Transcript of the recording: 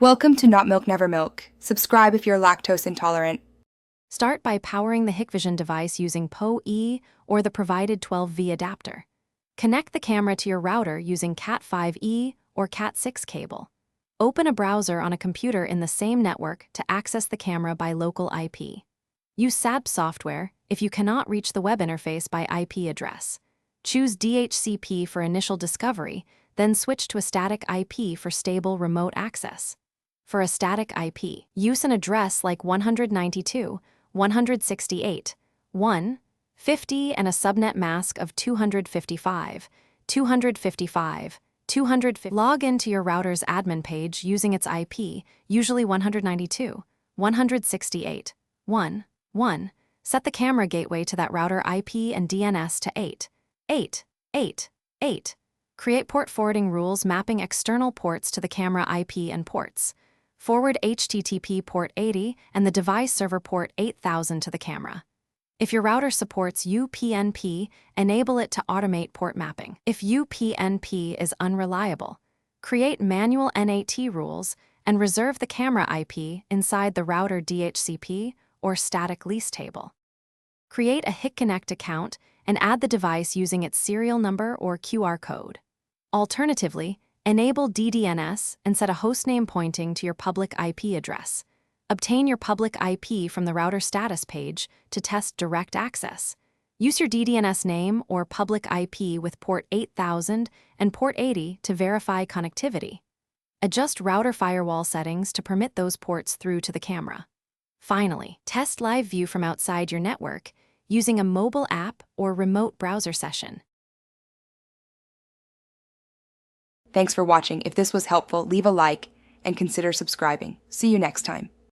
Welcome to Not Milk Never Milk. Subscribe if you're lactose intolerant. Start by powering the Hikvision device using PoE or the provided 12V adapter. Connect the camera to your router using Cat5e or Cat6 cable. Open a browser on a computer in the same network to access the camera by local IP. Use SAB software if you cannot reach the web interface by IP address. Choose DHCP for initial discovery, then switch to a static IP for stable remote access. For a static IP, use an address like 192.168.1.50 and a subnet mask of 255. Log into your router's admin page using its IP, usually 192.168.1.1. Set the camera gateway to that router IP and DNS to 8.8.8.8. Create port forwarding rules mapping external ports to the camera IP and ports. Forward HTTP port 80 and the device server port 8000 to the camera. If your router supports UPnP, enable it to automate port mapping. If UPnP is unreliable, create manual NAT rules and reserve the camera IP inside the router DHCP or static lease table. Create a HikConnect account and add the device using its serial number or QR code. Alternatively, enable DDNS and set a hostname pointing to your public IP address. Obtain your public IP from the router status page to test direct access. Use your DDNS name or public IP with port 8000 and port 80 to verify connectivity. Adjust router firewall settings to permit those ports through to the camera. Finally, test live view from outside your network using a mobile app or remote browser session. Thanks for watching. If this was helpful, leave a like and consider subscribing. See you next time.